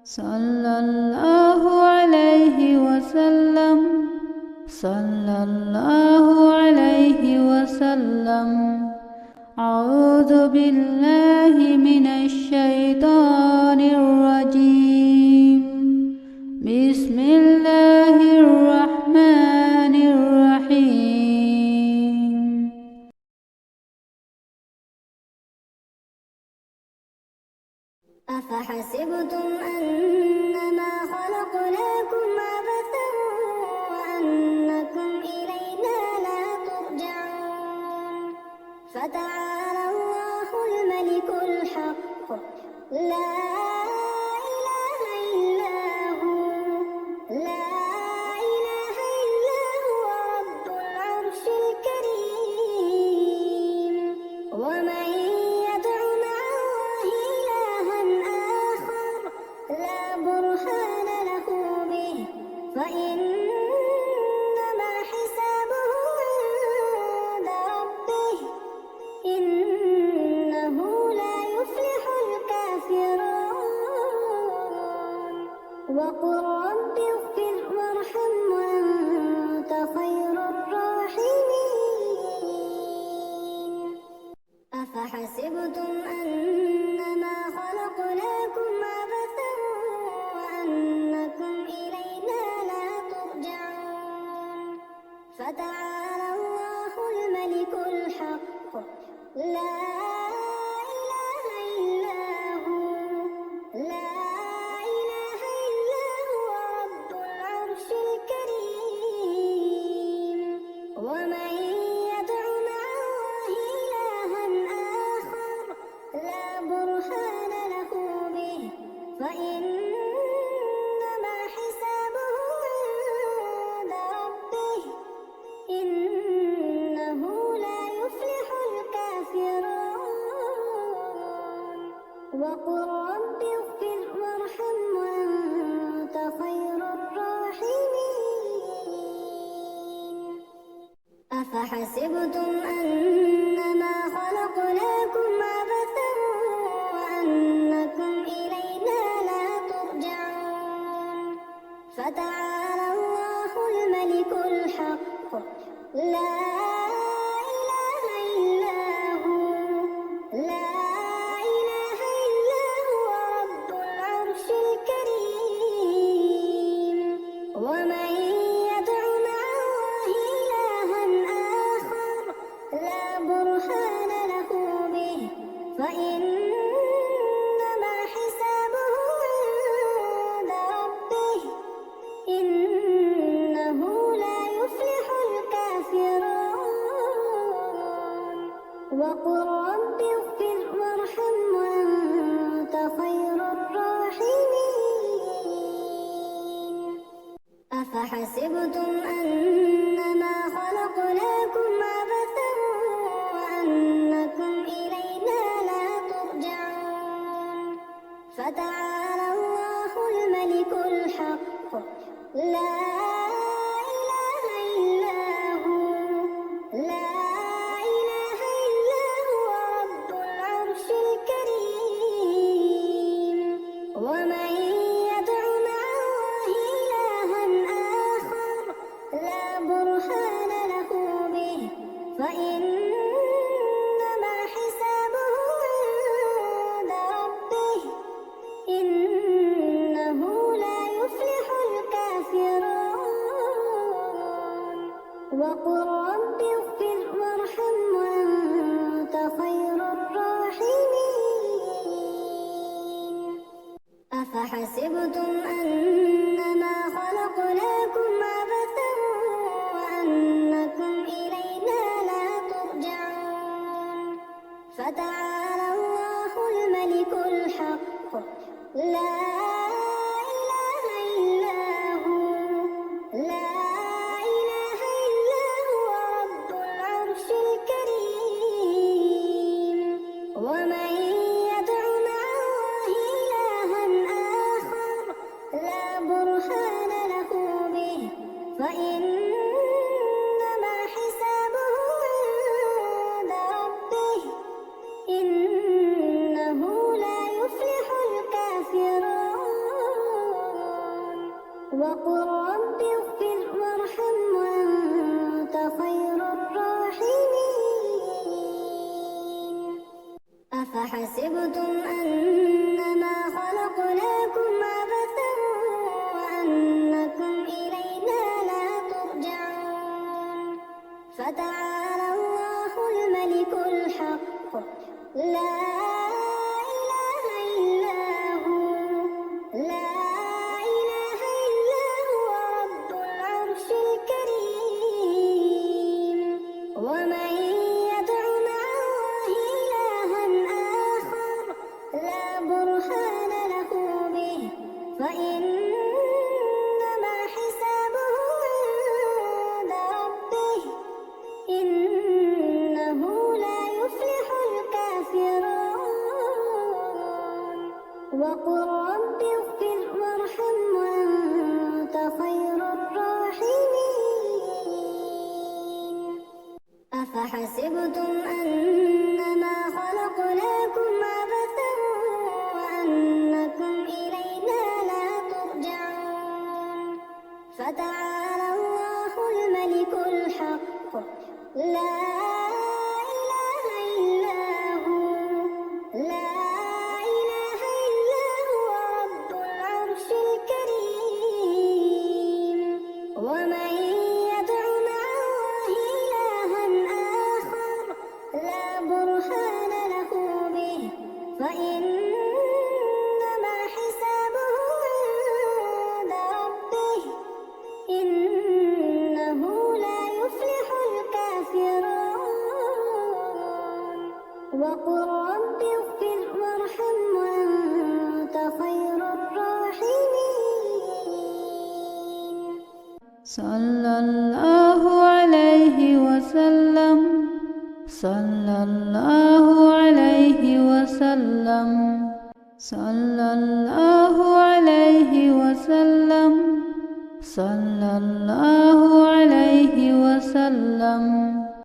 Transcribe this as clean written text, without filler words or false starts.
صلى الله عليه وسلم صلى الله عليه وسلم. أعوذ بالله من الشيطان الرجيم. بسم الله الرحمن الرحيم. أفحسبتم أنما خلقناكم عبثا وأنكم إلينا لا ترجعون فتعالى الله الملك الحق لا إله إلا هو رب العرش الكريم. ومن يدع مع الله إلها آخر لا برهان له به فإنما حسابه عند ربه إنه لا يفلح الكافرون. وقل رب اغفر وارحم وأنت خير الراحمين. أفحسبتم أنما خلقناكم عبثا وأنكم إلينا لا ترجعون فتعالى الله الملك الحق لا إله إلا هو رب العرش الكريم. ومن يدع مع الله إلها آخر لا برهان له به فإنما حسابه عند ربه إنه لا يفلح الكافرون. وقل رب اغفر وارحم وأنت خير الراحمين. أفحسبتم أنما خلقناكم عبثا وأنكم إلينا لا ترجعون فتعالى الله الملك الحق لا إله إلا هو رب العرش الكريم. ومن يدع مع الله إلها آخر لا برهان له به فإنما حسابه عند ربه إنه لا يفلح الكافرون. وقل رب اغفر وارحم وأنت خير الراحمين. أفحسبتم أنما خلقناكم عبثا وأنكم إلينا لا ترجعون فتعالى الله الملك الحق لا إله إلا هو رب العرش الكريم. ومن يدع مع الله إلها آخر لا برهان له به فإنما حسابه عند ربه إنه لا يفلح الكافرون. وقل رب اغفر وارحم وأنت خير الراحمين. أفحسبتم أنما خلقناكم عبثا وأنكم إلينا لا ترجعون فتعالى الله الملك الحق لا إله إلا هو رب العرش الكريم. ومن يدع مع الله إلها آخر لا برهان له به فإنما حسابه عند ربه إنه لا يفلح الكافرون. وقل رب اغفر وارحم وأنت خير الراحمين. أفحسبتم أنما خلقناكم عبثا وأنكم إلينا لا ترجعون. فتعالى الله الملك الحق لا إله إلا هو رب العرش الكريم. ومن يدع مع الله إلها آخر لا برهان له به فإنما حسابه عند ربه إنه لا يفلح الكافرون. وقل رب اغفر وارحم وأنت خير الراحمين. أفحسبتم أنما خلقناكم عبثا وأنكم إلينا لا ترجعون. فتعالى الله الملك الحق لا إله إلا هو رب العرش الكريم. ومن يدع مع الله إلها آخر لا برهان له به فإنما حسابه عند ربه إنه لا يفلح الكافرون. وقل رب اغفر وارحم وأنت خير الراحمين. صلى الله عليه وسلم. صلى الله عليه وسلم. صلى الله عليه وسلم. صلى الله عليه وسلم.